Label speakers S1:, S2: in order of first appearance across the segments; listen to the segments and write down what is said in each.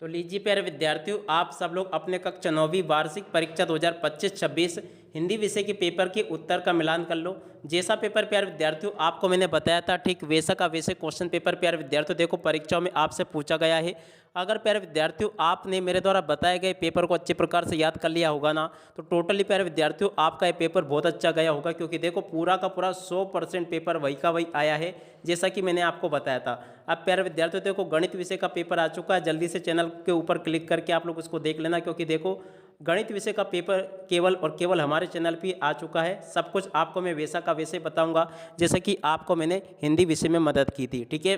S1: तो लीजिए प्यारे विद्यार्थियों, आप सब लोग अपने कक्षा 9वीं वार्षिक परीक्षा 2025-26 हिंदी विषय के पेपर के उत्तर का मिलान कर लो। जैसा पेपर प्यारे विद्यार्थियों आपको मैंने बताया था, ठीक वैसा का वैसे क्वेश्चन पेपर प्यारे विद्यार्थियों देखो परीक्षाओं में आपसे पूछा गया है। अगर प्यारे विद्यार्थियों आपने मेरे द्वारा बताए गए पेपर को अच्छे प्रकार से याद कर लिया होगा ना, तो टोटली प्यारे विद्यार्थियों आपका ये पेपर बहुत अच्छा गया होगा, क्योंकि देखो पूरा का पूरा 100% पेपर वही का वही आया है जैसा कि मैंने आपको बताया था। अब प्यारे विद्यार्थियों देखो गणित विषय का पेपर आ चुका है, जल्दी से चैनल के ऊपर क्लिक करके आप लोग उसको देख लेना, क्योंकि देखो गणित विषय का पेपर केवल और केवल हमारे चैनल पे आ चुका है। सब कुछ आपको मैं वैसा का वैसे बताऊंगा जैसे कि आपको मैंने हिंदी विषय में मदद की थी। ठीक है,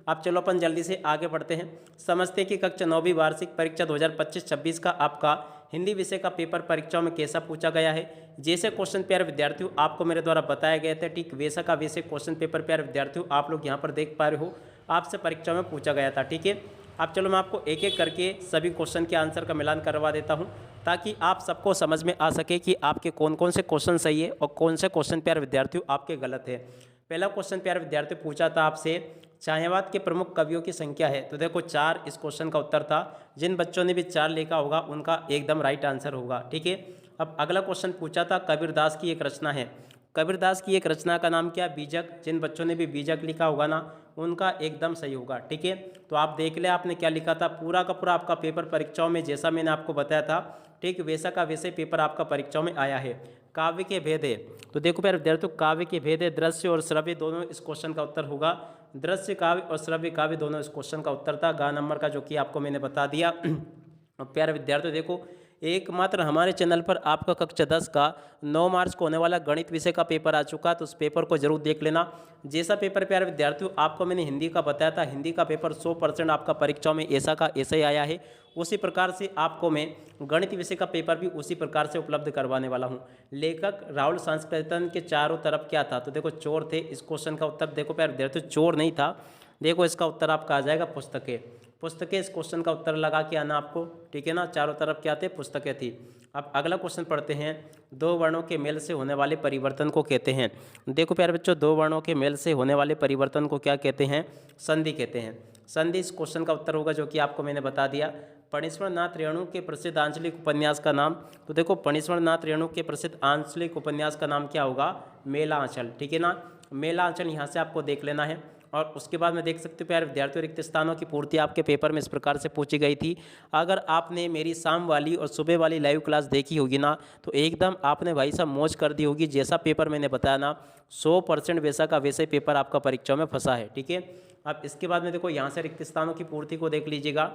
S1: अब चलो अपन जल्दी से आगे बढ़ते हैं, समझते हैं कि कक्षा 9वीं वार्षिक परीक्षा 2025-26 का आपका हिंदी विषय का पेपर परीक्षाओं में कैसा पूछा गया है। जैसे क्वेश्चन प्यारे विद्यार्थियों आपको मेरे द्वारा बताए गए थे, ठीक वैसा का वैसे क्वेश्चन पेपर प्यारे विद्यार्थियों आप लोग यहाँ पर देख पा रहे हो, आपसे परीक्षा में पूछा गया था। ठीक है, अब चलो मैं आपको एक एक करके सभी क्वेश्चन के आंसर का मिलान करवा देता हूँ, ताकि आप सबको समझ में आ सके कि आपके कौन कौन से क्वेश्चन सही है और कौन से क्वेश्चन प्यारे विद्यार्थियों आपके गलत है। पहला क्वेश्चन प्यारे विद्यार्थियों पूछा था आपसे, छायावाद के प्रमुख कवियों की संख्या है। तो देखो 4 इस क्वेश्चन का उत्तर था। जिन बच्चों ने भी 4 लिखा होगा उनका एकदम राइट आंसर होगा। ठीक है, अब अगला क्वेश्चन पूछा था कबीरदास की एक रचना है। कबीरदास की एक रचना का नाम क्या? बीजक। जिन बच्चों ने भी बीजक लिखा होगा ना उनका एकदम सही होगा। ठीक है, तो आप देख ले आपने क्या लिखा था, पूरा का पूरा आपका पेपर परीक्षाओं में जैसा मैंने आपको बताया था, ठीक वैसा का वैसे पेपर आपका परीक्षाओं में आया है। काव्य के भेद है, तो देखो प्यारे विद्यार्थियों काव्य के भेद है, दृश्य और श्रव्य दोनों इस क्वेश्चन का उत्तर होगा। दृश्य काव्य और श्रव्य काव्य दोनों इस क्वेश्चन का उत्तर था, गा नंबर का, जो कि आपको मैंने बता दिया। और प्यारे विद्यार्थियों देखो एकमात्र हमारे चैनल पर आपका कक्षा 10 का 9 मार्च को होने वाला गणित विषय का पेपर आ चुका, तो उस पेपर को जरूर देख लेना। जैसा पेपर प्यारे विद्यार्थियों आपको मैंने हिंदी का बताया था, हिंदी का पेपर 100% आपका परीक्षाओं में ऐसा का ऐसा ही आया है, उसी प्रकार से आपको मैं गणित विषय का पेपर भी उसी प्रकार से उपलब्ध करवाने वाला हूँ। लेखक राहुल सांस्कृतन के चारों तरफ क्या था? तो देखो चोर थे। इस क्वेश्चन का उत्तर देखो प्यारे विद्यार्थियों चोर नहीं था, देखो इसका उत्तर आपका आ जाएगा पुस्तकें। पुस्तकें इस क्वेश्चन का उत्तर लगा के आना आपको। ठीक है ना, चारों तरफ क्या थे? पुस्तकें थी। अब अगला क्वेश्चन पढ़ते हैं, दो वर्णों के मेल से होने वाले परिवर्तन को कहते हैं। देखो प्यारे बच्चों दो वर्णों के मेल से होने वाले परिवर्तन को क्या कहते हैं? संधि कहते हैं। संधि इस क्वेश्चन का उत्तर होगा, जो कि आपको मैंने बता दिया। फणीश्वर नाथ रेणु के प्रसिद्ध आंचलिक उपन्यास का नाम, तो देखो फणीश्वर नाथ रेणु के प्रसिद्ध आंचलिक उपन्यास का नाम क्या होगा? मेला आंचल। ठीक है ना, मेला आंचल यहाँ से आपको देख लेना है। और उसके बाद में देख सकते हो प्यारे विद्यार्थियों रिक्त स्थानों की पूर्ति आपके पेपर में इस प्रकार से पूछी गई थी। अगर आपने मेरी शाम वाली और सुबह वाली लाइव क्लास देखी होगी ना, तो एकदम आपने भाई साहब मौज कर दी होगी। जैसा पेपर मैंने बताया ना 100% वैसा का वैसे पेपर आपका परीक्षा में फंसा है। ठीक है, अब इसके बाद में देखो यहाँ से रिक्त स्थानों की पूर्ति को देख लीजिएगा।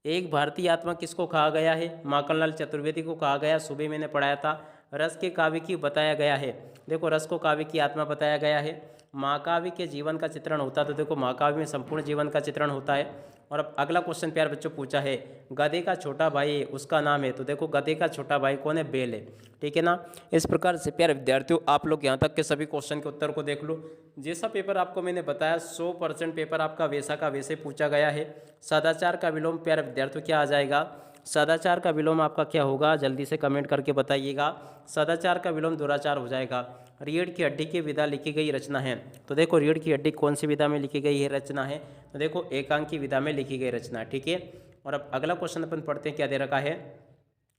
S1: एक भारतीय आत्मा किसको कहा गया है? माखनलाल चतुर्वेदी को कहा गया, सुबह मैंने पढ़ाया था। रस के काव्य की बताया गया है, देखो रस को काव्य की आत्मा बताया गया है। महाकाव्य के जीवन का चित्रण होता है, तो देखो महाकाव्य में संपूर्ण जीवन का चित्रण होता है। और अब अगला क्वेश्चन प्यारे बच्चों पूछा है, गधे का छोटा भाई है उसका नाम है। तो देखो गधे का छोटा भाई कौन है? बैल है। ठीक है ना, इस प्रकार से प्यारे विद्यार्थियों आप लोग यहाँ तक के सभी क्वेश्चन के उत्तर को देख लो। जैसा पेपर आपको मैंने बताया 100% पेपर आपका वैसा का वैसे पूछा गया है। सदाचार का विलोम प्यारे विद्यार्थियों क्या आ जाएगा? सदाचार का विलोम आपका क्या होगा? जल्दी से कमेंट करके बताइएगा। सदाचार का विलोम दुराचार हो जाएगा। रीढ़ की हड्डी की विधा लिखी गई रचना है, तो देखो रीढ़ की हड्डी कौन सी विधा में लिखी गई है रचना है? तो देखो एकांकी विधा में लिखी गई रचना। ठीक है, और अब अगला क्वेश्चन अपन पढ़ते हैं, क्या दे रखा है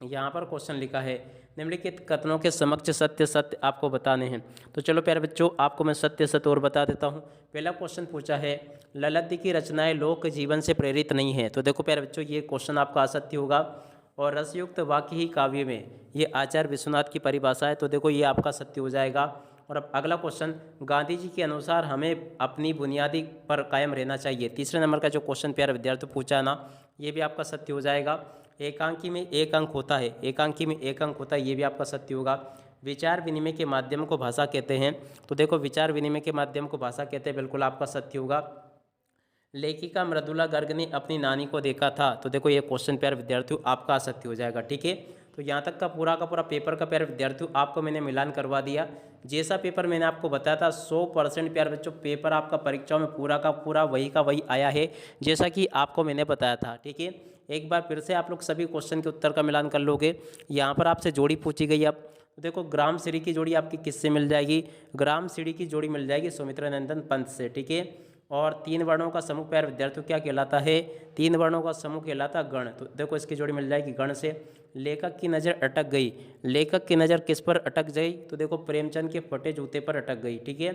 S1: यहाँ पर? क्वेश्चन लिखा है निम्नलिखित कथनों के समक्ष सत्य सत्य आपको बताने हैं। तो चलो प्यारे बच्चों आपको मैं सत्य सत्य और बता देता हूँ। पहला क्वेश्चन पूछा है, ललित की रचनाएं लोक जीवन से प्रेरित नहीं है। तो देखो प्यारे बच्चों ये क्वेश्चन आपका असत्य होगा। और रसयुक्त वाक्य ही काव्य में, ये आचार्य विश्वनाथ की परिभाषा है, तो देखो ये आपका सत्य हो जाएगा। और अब अगला क्वेश्चन, गांधी जी के अनुसार हमें अपनी बुनियादी पर कायम रहना चाहिए। तीसरे नंबर का जो क्वेश्चन प्यारे विद्यार्थी पूछा है ना, ये भी आपका सत्य हो जाएगा। एकांकी में एक अंक होता है, एकांकी में एक अंक होता है, ये भी आपका सत्य होगा। विचार विनिमय के माध्यम को भाषा कहते हैं, तो देखो विचार विनिमय के माध्यम को भाषा कहते हैं, बिल्कुल आपका सत्य होगा। लेखिका मृदुला गर्ग ने अपनी नानी को देखा था, तो देखो ये क्वेश्चन प्यारे विद्यार्थियों आपका असत्य हो जाएगा। ठीक है, तो यहाँ तक का पूरा पेपर का प्यारे विद्यार्थियों आपको मैंने मिलान करवा दिया। जैसा पेपर मैंने आपको बताया था 100% प्यारे बच्चों पेपर आपका परीक्षाओं में पूरा का पूरा वही का वही आया है, जैसा कि आपको मैंने बताया था। ठीक है, एक बार फिर से आप लोग सभी क्वेश्चन के उत्तर का मिलान कर लोगे। यहाँ पर आपसे जोड़ी पूछी गई। अब तो देखो ग्राम सीढ़ी की जोड़ी आपकी किससे मिल जाएगी? ग्राम सीढ़ी की जोड़ी मिल जाएगी सुमित्रा नंदन पंत से। ठीक है, और 3 वर्णों का समूह प्यारे विद्यार्थियों क्या कहलाता है? 3 वर्णों का समूह कहलाता गण। तो देखो इसकी जोड़ी मिल जाएगी गण से। लेखक की नज़र अटक गई, लेखक की नज़र किस पर अटक गई? तो देखो प्रेमचंद के फटे जूते पर अटक गई। ठीक है।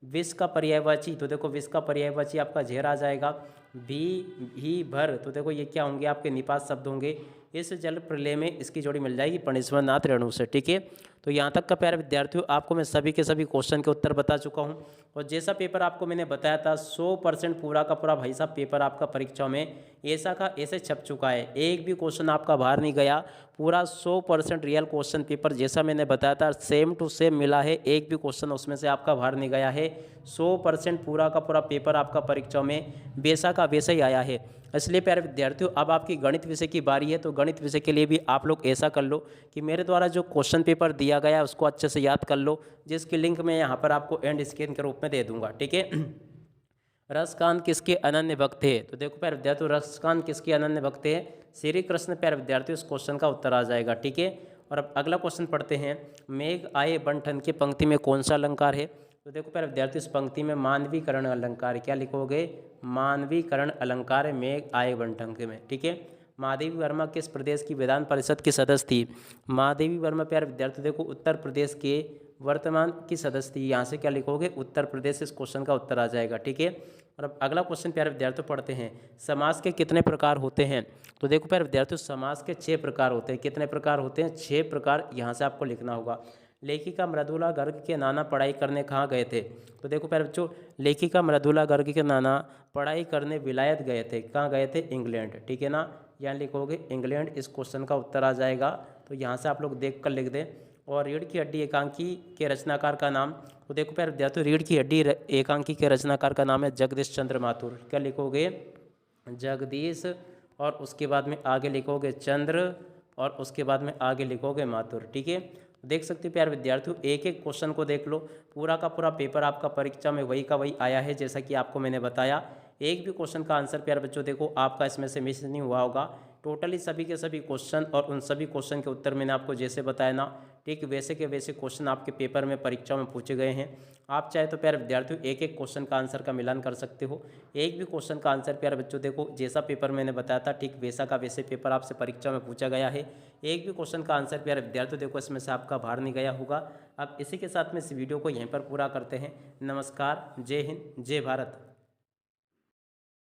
S1: विष का पर्यायवाची, तो देखो विष का पर्यायवाची आपका झेर आ जाएगा। भी भर, तो देखो ये क्या होंगे? आपके निपात शब्द होंगे। इस जल प्रलय में इसकी जोड़ी मिल जाएगी पणेश्वरनाथ रेणु से। ठीक है। तो यहाँ तक का प्यारे विद्यार्थियों आपको मैं सभी के सभी क्वेश्चन के उत्तर बता चुका हूँ। और जैसा पेपर आपको मैंने बताया था 100% पूरा का पूरा भाई साहब पेपर आपका परीक्षा में ऐसा का ऐसे छप चुका है। एक भी क्वेश्चन आपका बाहर नहीं गया। पूरा 100% रियल क्वेश्चन पेपर जैसा मैंने बताया था सेम टू सेम मिला है। एक भी क्वेश्चन उसमें से आपका बाहर नहीं गया है। 100% पूरा का पूरा पेपर आपका परीक्षा में वैसा का वैसा ही आया है। इसलिए प्यारे विद्यार्थियों अब आपकी गणित विषय की बारी है। तो गणित विषय के लिए भी आप लोग ऐसा कर लो कि मेरे द्वारा जो क्वेश्चन पेपर दिया गया है उसको अच्छे से याद कर लो, जिसकी लिंक मैं यहाँ पर आपको एंड स्क्रीन के रूप में दे दूंगा। ठीक है। रसकांत किसके अनन्य भक्त थे? तो देखो प्यारे विद्यार्थियों रसकांत किसके अनन्य भक्त थे? श्री कृष्ण। प्यारे विद्यार्थियों इस क्वेश्चन का उत्तर आ जाएगा। ठीक है। और अब अगला क्वेश्चन पढ़ते हैं। मेघ आए बंठन की पंक्ति में कौन सा अलंकार है? तो देखो प्यारे विद्यार्थियों इस पंक्ति में मानवीकरण अलंकार, क्या लिखोगे? मानवीकरण अलंकार है मेघ आए बंठन के में। ठीक है। महादेवी वर्मा किस प्रदेश की विधान परिषद की सदस्य थी? महादेवी वर्मा प्यारे विद्यार्थियों देखो उत्तर प्रदेश के वर्तमान की सदस्य थी। यहाँ से क्या लिखोगे? उत्तर प्रदेश। इस क्वेश्चन का उत्तर आ जाएगा। ठीक है। और अब अगला क्वेश्चन प्यारे विद्यार्थियों पढ़ते हैं। समास के कितने प्रकार होते हैं? तो देखो प्यारे विद्यार्थियों समास के 6 प्रकार होते हैं। कितने प्रकार होते हैं? 6 प्रकार यहाँ से आपको लिखना होगा। लेखिका मृदुला गर्ग के नाना पढ़ाई करने कहाँ गए थे? तो देखो प्यारे बच्चों लेखिका मृदुला गर्ग के नाना पढ़ाई करने विलायत गए थे। कहाँ गए थे? इंग्लैंड। ठीक है ना। यहाँ लिखोगे इंग्लैंड। इस क्वेश्चन का उत्तर आ जाएगा। तो यहाँ से आप लोग देख कर लिख दें। और रीढ़ की हड्डी एकांकी के रचनाकार का नाम? तो देखो प्यारे विद्यार्थियों रीढ़ की हड्डी एकांकी के रचनाकार का नाम है जगदीश चंद्र माथुर। क्या लिखोगे? जगदीश। और उसके बाद में आगे लिखोगे चंद्र, और उसके बाद में आगे लिखोगे माथुर। ठीक है। देख सकते हो प्यारे विद्यार्थियों एक एक क्वेश्चन को देख लो। पूरा का पूरा पेपर आपका परीक्षा में वही का वही आया है जैसा कि आपको मैंने बताया। एक भी क्वेश्चन का आंसर प्यारे बच्चों देखो आपका इसमें से मिस नहीं हुआ होगा। टोटली सभी के सभी क्वेश्चन और उन सभी क्वेश्चन के उत्तर मैंने आपको जैसे बताया ना, ठीक वैसे के वैसे क्वेश्चन आपके पेपर में परीक्षा में पूछे गए हैं। आप चाहे तो प्यारे विद्यार्थियों एक एक क्वेश्चन का आंसर का मिलान कर सकते हो। एक भी क्वेश्चन का आंसर प्यारे बच्चों देखो जैसा पेपर मैंने बताया था ठीक वैसा का वैसे पेपर आपसे परीक्षा में पूछा गया है। एक भी क्वेश्चन का आंसर प्यारे विद्यार्थियों देखो इसमें से आपका बाहर नहीं गया होगा। अब इसी के साथ में इस वीडियो को यहीं पर पूरा करते हैं। नमस्कार, जय हिंद, जय भारत।